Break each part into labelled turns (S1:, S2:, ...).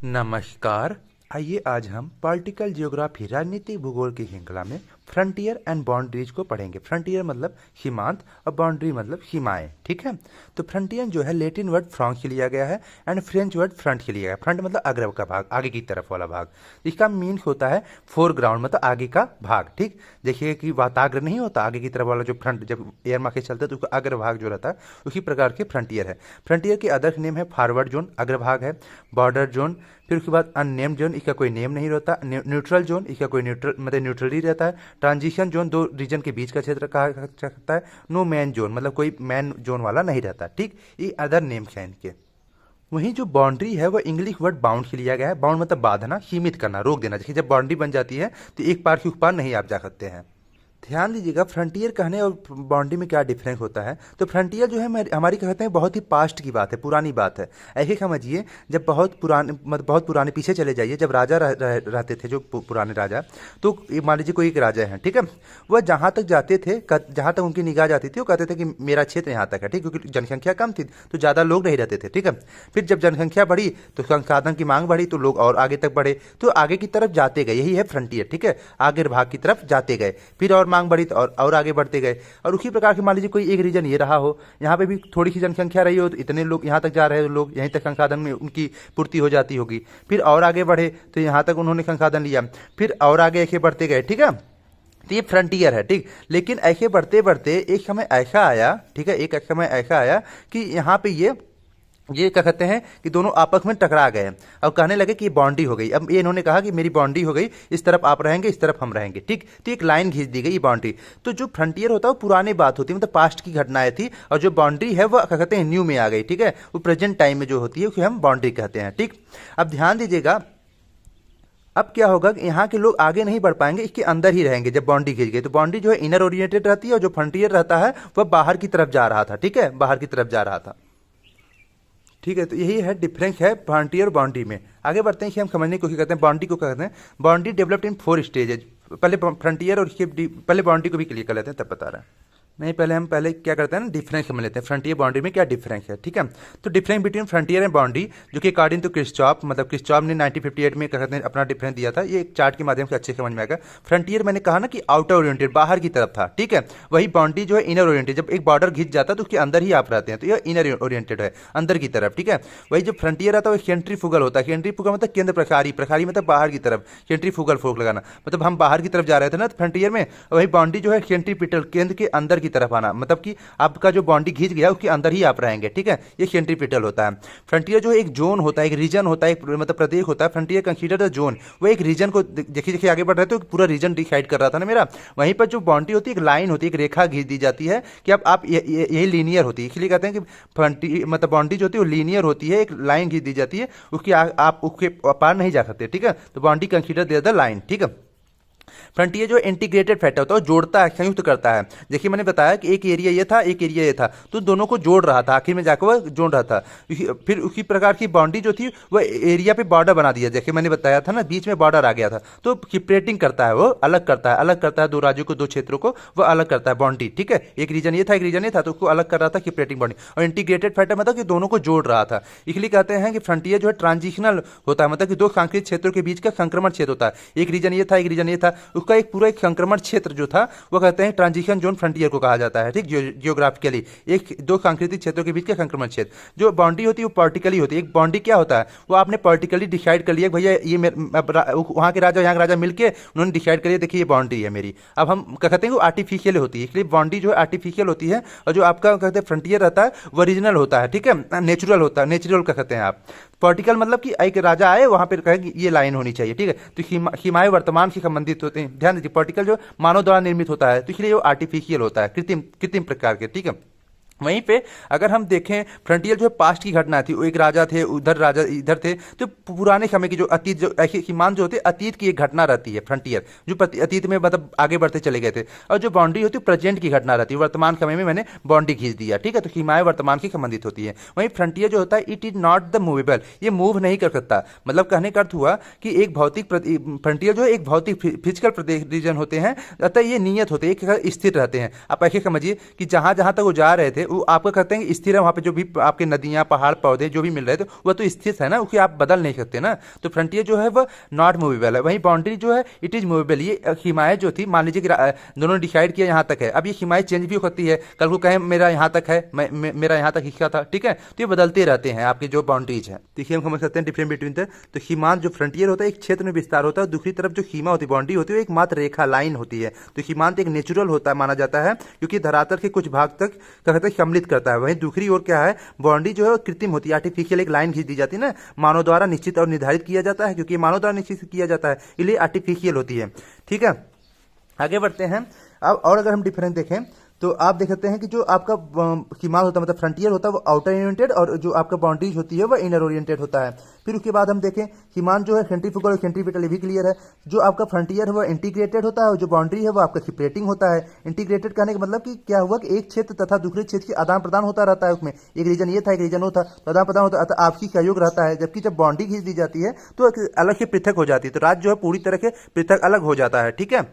S1: नमस्कार। आइए आज हम पॉलिटिकल जियोग्राफी राजनीतिक भूगोल की श्रृंखला में फ्रंटियर एंड बाउंड्रीज को पढ़ेंगे। फ्रंटियर मतलब सीमांत और बाउंड्री मतलब सीमाएं। ठीक है, तो फ्रंटियर जो है लैटिन वर्ड फ्रांक से लिया गया है एंड फ्रेंच वर्ड फ्रंट से लिया गया है। फ्रंट मतलब अग्र का भाग, आगे की तरफ वाला भाग। इसका मीन होता है फोरग्राउंड मतलब आगे का भाग। ठीक, देखिए कि वाताग्र नहीं होता, आगे की तरफ वाला जो फ्रंट जब एयर मार्केट चलता है तो उसका अग्र भाग जो रहता है उसी प्रकार के फ्रंटियर है। फ्रंटियर के अदर नेम है फॉरवर्ड जोन, अग्रभाग है, बॉर्डर जोन, फिर उसके बाद अननेम जोन, इसका कोई नेम नहीं रहता, न्यूट्रल जोन, इसका कोई न्यूट्रल मतलब न्यूट्रल ही रहता है, ट्रांजिशन जोन, दो रीजन के बीच का क्षेत्र कहा जा सकता है, नो मैन जोन मतलब कोई मैन जोन वाला नहीं रहता। ठीक, ये अदर नेम्स हैं इनके। वहीं जो बाउंड्री है वो इंग्लिश वर्ड बाउंड से लिया गया है। बाउंड मतलब बांधना, सीमित करना, रोक देना। जैसे जब बाउंड्री बन जाती है तो एक पार के उस पार नहीं आप जा सकते हैं। ध्यान दीजिएगा फ्रंटियर कहने और बाउंड्री में क्या डिफरेंस होता है। तो फ्रंटियर जो है हमारी कहते हैं बहुत ही पास्ट की बात है, पुरानी बात है। ऐसे समझिए जब बहुत पुराने मतलब बहुत पुराने पीछे चले जाइए, जब राजा रहते थे जो पुराने राजा, तो मान लीजिए कोई एक राजा है, ठीक है, वह जहाँ तक जाते थे, जहाँ तक उनकी निगाह जाती थी वो कहते थे कि मेरा क्षेत्र यहाँ तक है। ठीक, क्योंकि जनसंख्या कम थी तो ज़्यादा लोग नहीं रहते थे। ठीक है, फिर जब जनसंख्या बढ़ी तो संसाधन की मांग बढ़ी तो लोग और आगे तक बढ़े, तो आगे की तरफ जाते गए, यही है फ्रंटियर। ठीक है, आगे भाग की तरफ जाते गए, फिर और मांग बढ़ी तो और आगे बढ़ते गए। और उसी प्रकार के मान लीजिए कोई एक रीजन ये रहा हो, यहाँ पे भी थोड़ी सी जनसंख्या रही हो तो इतने लोग यहाँ तक जा रहे हो, लोग यहीं तक संसाधन में उनकी पूर्ति हो जाती होगी, फिर और आगे बढ़े तो यहाँ तक उन्होंने संसाधन लिया, फिर और आगे ऐसे बढ़ते गए। ठीक है, तो ये फ्रंटियर है। ठीक, लेकिन ऐसे बढ़ते बढ़ते एक समय ऐसा आया, ठीक है, एक समय ऐसा आया कि यहाँ पे ये क्या कहते हैं कि दोनों आपस में टकरा गए और कहने लगे कि बाउंड्री हो गई। अब ये इन्होंने कहा कि मेरी बाउंड्री हो गई, इस तरफ आप रहेंगे, इस तरफ हम रहेंगे। ठीक, तो एक लाइन खींच दी गई बाउंड्री। तो जो फ्रंटियर होता है वो पुरानी बात होती है, मतलब पास्ट की घटनाएं थी, और जो बाउंड्री है वो क्या कहते हैं न्यू में आ गई। ठीक है, वो प्रेजेंट टाइम में जो होती है उसे हम बाउंड्री कहते हैं। ठीक, अब ध्यान दीजिएगा, अब क्या होगा कि यहाँ के लोग आगे नहीं बढ़ पाएंगे, इसके अंदर ही रहेंगे। जब बाउंड्री खींच गई तो बाउंड्री जो है इनर ओरिएंटेड रहती है और जो फ्रंटियर रहता है वह बाहर की तरफ जा रहा था। ठीक है, बाहर की तरफ जा रहा था। ठीक है, तो यही है डिफरेंस है फ्रंटियर और बाउंड्री में। आगे बढ़ते हैं कि हम समझने की कोशिश करते हैं बाउंड्री को कहते हैं। Boundary developed in 4 stages. पहले फ्रंटियर और इसके पहले बाउंड्री को भी क्लियर कर लेते हैं, तब बता रहे हैं। नहीं, पहले हम क्या करते हैं ना, डिफरेंस समझ लेते हैं फ्रंटियर बाउंड्री में क्या डिफरेंस है। ठीक है, तो difference between frontier and boundary जो कि अकॉर्डिंग टू क्रिस्चॉफ, मतलब क्रिस्चॉफ ने 1958 में कहते हैं अपना डिफरेंस दिया था। ये एक चार्ट के माध्यम से अच्छे समझ में आएगा। फ्रंटियर मैंने कहा ना कि आउटर ओरिएंटेड, बाहर की तरफ था। ठीक है, वही बाउंड्री जो है इनर ओरिएंटेड, जब एक बॉर्डर घिंच जाता है तो उसके अंदर ही आप रहते हैं, तो यह इनर ओरिएंटेड है, अंदर की तरफ। ठीक है, वही जो फ्रंटियर रहता है वो सेंट्रीफ्यूगल होता है। सेंट्रीफ्यूगल मतलब केंद्र प्रसारी, प्रसारी मतलब बाहर की तरफ, सेंट्रीफ्यूगल फोक लगाना, मतलब हम बाहर की तरफ जा रहे थे ना फ्रंटियर में, वही बाउंड्री जो है सेंट्रीपिटल, केंद्र के अंदर की तरफ आना, मतलब कि आपका जो बाउंड्री खींच गया उसके अंदर ही आप रहेंगे। ठीक है, ये सेंट्रीपिटल होता है। फ्रंटियर जो एक जोन होता है, एक रीजन होता है, एक मतलब प्रदेश होता है। फ्रंटियर कंसीडर द जोन, वो एक रीजन को देखिए देखिए आगे बढ़ रहे थे तो पूरा रीजन डिसाइड कर रहा था ना मेरा। वहीं पर जो बाउंड्री होती है एक लाइन होती है, एक रेखा खींच दी जाती है कि अब आप यही लीनियर होती है, इसलिए कहते हैं कि फ्रंटियर मतलब बाउंड्री जो होती है वो लीनियर होती है, एक लाइन खींच दी जाती है, उसकी आप उसके पार नहीं जा सकते। ठीक है, तो बाउंड्री कंसीडर द लाइन। ठीक है, फ्रंटियर जो इंटीग्रेटेड फैक्टर होता है वो जोड़ता है, संयुक्त करता है। देखिए मैंने बताया कि एक एरिया ये था, एक एरिया ये था, तो दोनों को जोड़ रहा था, आखिर में जाकर वह जोड़ रहा था। फिर उसी प्रकार की बाउंड्री जो थी वह एरिया पे बॉर्डर बना दिया, जैसे मैंने बताया था ना, बीच में बॉर्डर आ गया था, तो सेपरेटिंग करता है, वो अलग करता है, अलग करता है दो राज्यों को, दो क्षेत्रों को वो अलग करता है बाउंड्री। ठीक है, एक रीजन ये था, एक रीजन ये था, तो उसको अलग कर रहा था सेपरेटिंग बाउंड्री। और इंटीग्रेटेड फैक्टर मतलब कि दोनों को जोड़ रहा था, इसलिए कहते हैं कि फ्रंटियर जो है ट्रांजिशनल होता है, मतलब कि दो सांस्कृतिक क्षेत्रों के बीच का संक्रमण क्षेत्र होता है। एक रीजन ये था, एक रीजन ये था, उसका एक पूरा एक संक्रमण क्षेत्र जो था वो कहते हैं ट्रांजिशन जोन फ्रंटियर को कहा जाता है। ठीक, जियोग्राफिकली एक दो सांस्कृतिक क्षेत्रों के बीच का संक्रमण क्षेत्र। जो बाउंड्री होती है वो पॉलिटिकली होती है। एक बाउंड्री क्या होता है, वो आपने पॉलिटिकली डिसाइड कर लिया भैया ये वहाँ के राजा यहाँ के राजा मिलकर उन्होंने डिसाइड कर लिया, देखिए ये बाउंड्री है मेरी। अब हम क्या कहते हैं वो आर्टिफिशियल होती है, इसलिए बाउंड्री जो है आर्टिफिशियल होती है, और जो आपका कहते हैं फ्रंटियर रहता है वो ओरिजिनल होता है। ठीक है, नेचुरल होता है, नेचुरल क्या कहते हैं आप। पॉलिटिकल मतलब कि एक राजा आए वहां पर कहे कि ये लाइन होनी चाहिए। ठीक है, तो सीमाएं वर्तमान से संबंधित होते हैं। ध्यान दीजिए, पॉलिटिकल जो मानव द्वारा निर्मित होता है, तो इसलिए वो आर्टिफिशियल होता है, कृत्रिम कृत्रिम प्रकार के। ठीक है, वहीं पे अगर हम देखें फ्रंटियर जो है पास्ट की घटना थी, वो एक राजा थे, उधर राजा इधर थे, तो पुराने समय की जो अतीत जो ऐसे सीमांत जो होते अतीत की एक घटना रहती है फ्रंटियर, जो अतीत में मतलब आगे बढ़ते चले गए थे। और जो बाउंड्री होती है प्रेजेंट की घटना रहती है, वर्तमान समय में मैंने बाउंड्री खींच दिया। ठीक है, तो सीमाएं वर्तमान की संबंधित होती है। वहीं फ्रंटियर जो होता है it is not the movable, ये मूव नहीं कर सकता। मतलब कहने का अर्थ हुआ कि एक भौतिक फ्रंटियर जो है एक भौतिक फिजिकल रीजन होते हैं, अतः ये नियत होते हैं, स्थिर रहते हैं। आप ऐसे समझिए कि जहां जहां तक वो जा रहे थे वो आपको कहते हैं कि स्थिर है, वहाँ पे जो भी आपके नदियाँ पहाड़ पौधे जो भी मिल रहे थे वह तो स्थिर है ना, उसे आप बदल नहीं सकते ना। तो फ्रंटियर जो है वह नॉट मूवेबल है, वहीं बाउंड्री जो है इट इज मूवेबल। ये सीमाएं जो थी, मान लीजिए कि दोनों ने डिसाइड किया यहाँ तक है, अब ये सीमाएं चेंज भी होती है, कल को कहें मेरा यहाँ तक है, मेरा यहाँ तक हिस्सा था, ठीक है। तो ये बदलते रहते हैं आपके जो बाउंड्रीज है। देखिए हम समझ सकते हैं डिफरेंस बिटवीन द, तो सीमांत जो फ्रंटियर होता है एक क्षेत्र में विस्तार होता है, दूसरी तरफ जो सीमा होती है बाउंड्री होती है एक मात्र रेखा लाइन होती है। तो सीमांत एक नेचुरल होता है माना जाता है, क्योंकि धरातल के कुछ भाग तक कहते हैं सम्मिलित करता है। वहीं दूसरी ओर क्या है, बाउंड्री जो है कृत्रिम होती है, आर्टिफिशियल एक लाइन खींच दी जाती है ना, मानव द्वारा निश्चित और निर्धारित किया जाता है, क्योंकि मानव द्वारा निश्चित किया जाता है इसलिए आर्टिफिशियल होती है, ठीक है। आगे बढ़ते हैं अब, और अगर हम डिफरेंस देखें तो आप देख सकते हैं कि जो आपका सीमांत होता है मतलब फ्रंटियर होता है वो आउटर ओरिएंटेड, और जो आपका बाउंड्रीज होती है वो इनर ओरिएंटेड होता है। फिर उसके बाद हम देखें सीमांत जो है सेंट्रीफ्यूगल और सेंट्रीपिटल, ये भी क्लियर है। जो आपका फ्रंटियर है वो इंटीग्रेटेड होता है और जो बाउंड्री है वो आपका सेपरेटिंग होता है। इंटीग्रेटेड कहने का मतलब कि क्या हुआ कि एक क्षेत्र तथा दूसरे क्षेत्र के आदान प्रदान होता रहता है, उसमें एक रीजन ये था एक रीजन वो था, तो आदान प्रदान होता है, आपसी सहयोग रहता है। जबकि जब बाउंड्री खींच दी जाती है तो अलग से पृथक हो जाती है, तो राज्य जो है पूरी तरह से पृथक अलग हो जाता है, ठीक है।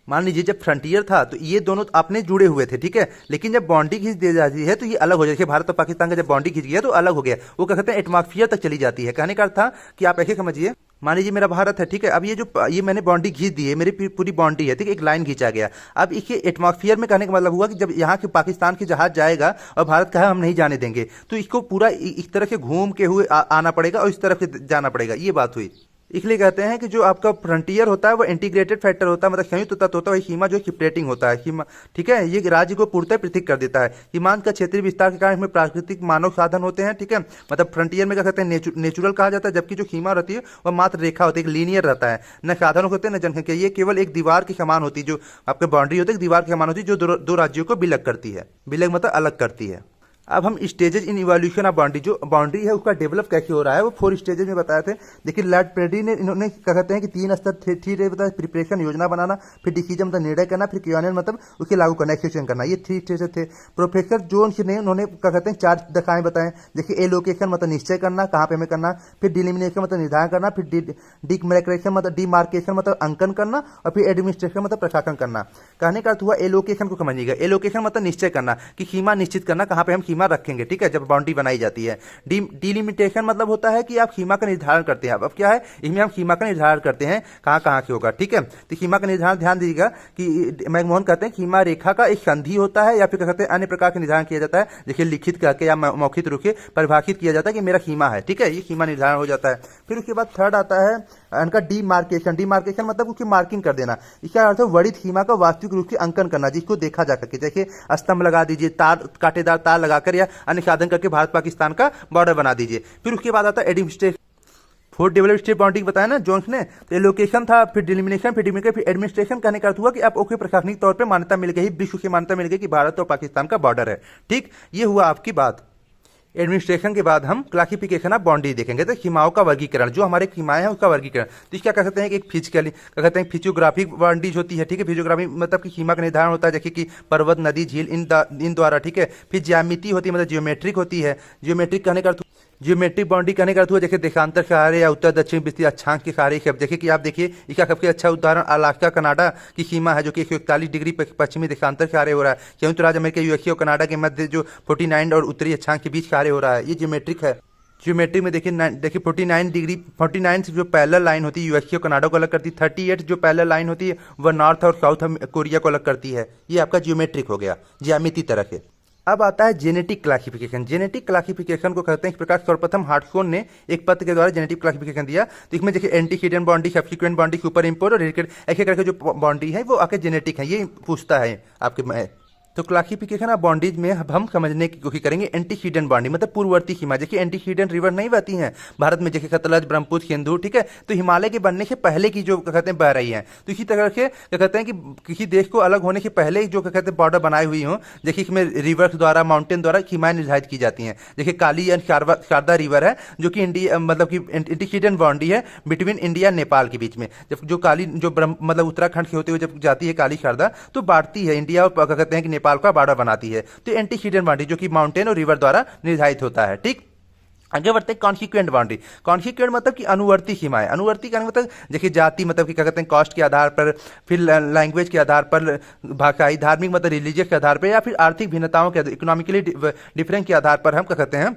S1: मान लीजिए जब फ्रंटियर था तो ये दोनों अपने जुड़े हुए थे, ठीक है, लेकिन जब बाउंड्री खींच दी जाती है तो ये अलग हो जाती है। भारत और पाकिस्तान का जब बाउंड्री खींच गया तो अलग हो गया, वो क्या कहते हैं एटमॉस्फेयर तक चली जाती है। कहने का अर्थ था कि आप ऐसे समझिए, मान लीजिए मेरा भारत है, ठीक है, अब ये मैंने बाउंड्री खींच दी है, मेरी पूरी बाउंड्री है, ठीक है, एक लाइन खींचा गया। अब इसके एटमॉस्फेयर में कहने का मतलब हुआ कि जब यहाँ के पाकिस्तान के जहाज जाएगा और भारत कहा हम नहीं जाने देंगे, तो इसको पूरा इस तरह से घूम के हुए आना पड़ेगा और इस तरफ से जाना पड़ेगा, ये बात हुई। इसलिए कहते हैं कि जो आपका फ्रंटियर होता है वो इंटीग्रेटेड फैक्टर होता है, मतलब संयुक्त तत्व होता है। सीमा जो सेपरेटिंग होता है, सीमा, ठीक है, ये राज्य को पूर्णतः पृथक कर देता है। सीमांत का क्षेत्रीय विस्तार के कारण इसमें प्राकृतिक मानव साधन होते हैं, ठीक है, मतलब फ्रंटियर में क्या कहते हैं नेचुरल कहा जाता है, जबकि जो सीमा रहती है वह मात्र रेखा होती है, एक लीनियर रहता है, न साधन होते हैं न जनसंख्या, ये केवल एक दीवार के समान होती है। जो आपके बाउंड्री होती है दीवार के समान होती है, जो दो राज्यों को विलग करती है, विलग मतलब अलग करती है। अब हम stages in evolution of boundary, जो बाउंड्री है उसका डेवलप कैसे हो रहा है वो 4 स्टेजेस में बताए थे। देखिए लॉर्ड पेडी ने इन्होंने क्या कहते हैं कि 3 स्तर थ्री बताया, प्रिपरेशन योजना बनाना, फिर डिसीजन मतलब निर्णय करना, फिर क्रियान्वयन मतलब उसे लागू करना, एक्सेक्यूशन करना, ये 3 स्टेजेस थे। प्रोफेसर जोन्स ने उन्होंने क्या कहते हैं 4 दशाएं बताएं। देखिए एलोकेशन मतलब निश्चय करना कहाँ पे हमें करना, फिर डिलिमिनेशन मतलब निर्धारण करना, फिर डिमार्केशन मतलब डिमार्केशन मतलब अंकन करना, और फिर एडमिनिस्ट्रेशन मतलब प्रशासन करना। कहने का अर्थ हुआ एलोकेशन को समझिएगा, एलोकेशन मतलब निश्चय करना कि सीमा निश्चित करना कहाँ पे हम सीमा रखेंगे, ठीक है, जब बाउंड्री बनाई जाती है। डिलिमिटेशन मतलब होता है कि आप सीमा का निर्धारण करते हैं। अब क्या है इसमें हम सीमा का निर्धारण करते हैं कहाँ कहाँ से होगा, ठीक है। तो सीमा का निर्धारण ध्यान दीजिएगा कि मैकमोहन कहते हैं सीमा रेखा का एक संधि होता है या फिर कहते हैं अन्य प्रकार का निर्धारण किया जाता है, देखिए लिखित करके या मौखिक रूप से परिभाषित किया जाता है कि मेरा सीमा है, ठीक है, ये सीमा निर्धारण हो जाता है। फिर उसके बाद थर्ड आता है इनका डिमार्केशन। डिमार्केशन मतलब उसकी मार्किंग कर देना, इसका अर्थ है वर्णित सीमा का वास्तविक रूप से अंकन करना जिसको देखा जा सके। जैसे स्तंभ लगा दीजिए, तार कांटेदार तार लगाकर या अन्य साधन करके भारत पाकिस्तान का बॉर्डर बना दीजिए। फिर उसके बाद आता है एडमिनिस्ट्रेशन। 4 डेवलप्ड स्टेट बाउंड्री बताया ना जोन्स ने, तो लोकेशन था, फिर डिलिमिनेशन, फिर डिमिनेशन, फिर एडमिनिस्ट्रेशन। कहने का अर्थ हुआ कि आप ओके प्रशासनिक तौर पे मान्यता मिल गई, विश्व की मान्यता मिल गई कि भारत और पाकिस्तान का बॉर्डर है, ठीक, ये हुआ आपकी बात। एडमिनिस्ट्रेशन के बाद हम क्लासिफिकेशन ऑफ बाउंड्री देखेंगे, तो सीमाओं का वर्गीकरण, जो हमारे सीमाएं हैं उसका वर्गीकरण। तो इसका कह सकते हैं कि एक फिजिकली क्या कहते हैं फिजियोग्राफिक बाउंड्रीज होती है, ठीक है, फिजियोग्राफी मतलब कि सीमा का निर्धारण होता है, जैसे कि पर्वत नदी झील इन द्वारा, ठीक है। फिर ज्यामिति होती है मतलब जियोमेट्रिक होती है, जियोमेट्रिक कहने का अर्थ जियोमेट्रिक बाउंड्री कहने का अर्थ हुआ जैसे देशांतर के सहारे या उत्तर दक्षिण विस्तृत अक्षांश के सहारे। जैसे कि आप देखिए इसका सबसे अच्छा उदाहरण अलास्का कनाडा की सीमा है, जो कि 141 डिग्री पश्चिमी देशांतर के सहारे हो रहा है। संयुक्त राज्य अमेरिका यूएसए और कनाडा के मध्य जो 49 और उत्तरी अक्षांश के बीच सहारे हो रहा है, ये जियोमेट्रिक है। ज्योमेट्री में देखिए 49 से जो पैरेलल लाइन होती है यूएसए और कनाडा को अलग करती है, 38 जो पैरेलल लाइन होती है वह नॉर्थ और साउथ कोरिया को अलग करती है। ये आपका जियोमेट्रिक हो गया, ज्यामिति तरह के। अब आता है जेनेटिक क्लासिफिकेशन। जेनेटिक क्लासिफिकेशन को कहते हैं इस प्रकार सर्वप्रथम हार्टसोन ने एक पत्र के द्वारा जेनेटिक क्लासिफिकेशन दिया। तो इसमें देखिए antecedent boundary, subsequent boundary, super import और रेडिकेट ऐसे करके जो बाउंड्री है वो आके जेनेटिक है, ये पूछता है आपके। तो क्लासिफिकेशन ऑफ बाउंड्रीज में हम समझने की कोशिश करेंगे एंटीसीडेंट बाउंड्री मतलब पूर्ववर्ती सीमा। देखिए एंटीसीडेंट रिवर नहीं बहती हैं भारत में, जैसे सतलज, ब्रह्मपुत्र, सिंधु, ठीक है, तो हिमालय के बनने से पहले की जो कहते हैं बह रही हैं। तो इसी तरह से क्या कहते हैं कि किसी देश को अलग होने से पहले ही जो क्या कहते हैं बॉर्डर बनाई हुई हों, देखिए इसमें रिवर्स द्वारा, माउंटेन द्वारा सीमाएं निर्धारित की जाती हैं। देखिए काली एंड शारदा रिवर है जो कि इंडिया मतलब कि एंटीसीडेंट बाउंड्री है बिटवीन इंडिया नेपाल के बीच में। जब जो काली जो मतलब उत्तराखंड से होते हुए जब जाती है काली शारदा तो बांटती है इंडिया और क्या कहते हैं कि नेपाल का बॉर्डर बनाती है। तो एंटीसीडेंट बाउंड्री जो कि माउंटेन और रिवर द्वारा निर्धारित होता है, ठीक। आगे बढ़ते हैं कॉन्सिक्वेंट बाउंड्री। कॉन्सिक्वेंट मतलब कि अनुवर्ती सीमाएं। अनुवर्ती का मतलब देखिए जाति मतलब कि क्या कहते हैं कास्ट के आधार पर, फिर लैंग्वेज के आधार पर, भाषाई धार्मिक मतलब रिलीजियस के आधार पर, या फिर आर्थिक भिन्नताओं के इकोनॉमिकली डिफरेंस के आधार पर हम क्या कहते हैं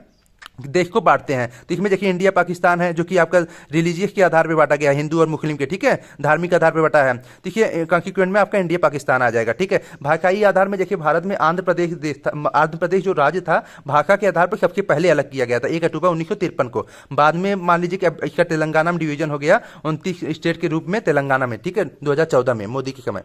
S1: देश को बांटते हैं। तो इसमें देखिए इंडिया पाकिस्तान है जो कि आपका रिलीजियस के आधार पे बांटा गया है, हिंदू और मुस्लिम के, ठीक है, धार्मिक आधार पे बांटा है। देखिए कॉन्स्टिट्यूएंट में आपका इंडिया पाकिस्तान आ जाएगा, ठीक है। भाषाई आधार में देखिए भारत में आंध्र प्रदेश देश था, आंध्र प्रदेश जो राज्य था भाषा के आधार पर सबसे पहले अलग किया गया था 1 अक्टूबर 1953 को। बाद में मान लीजिए कि इसका तेलंगाना में डिवीजन हो गया 29 स्टेट के रूप में तेलंगाना में, ठीक है, 2014 में मोदी के समय।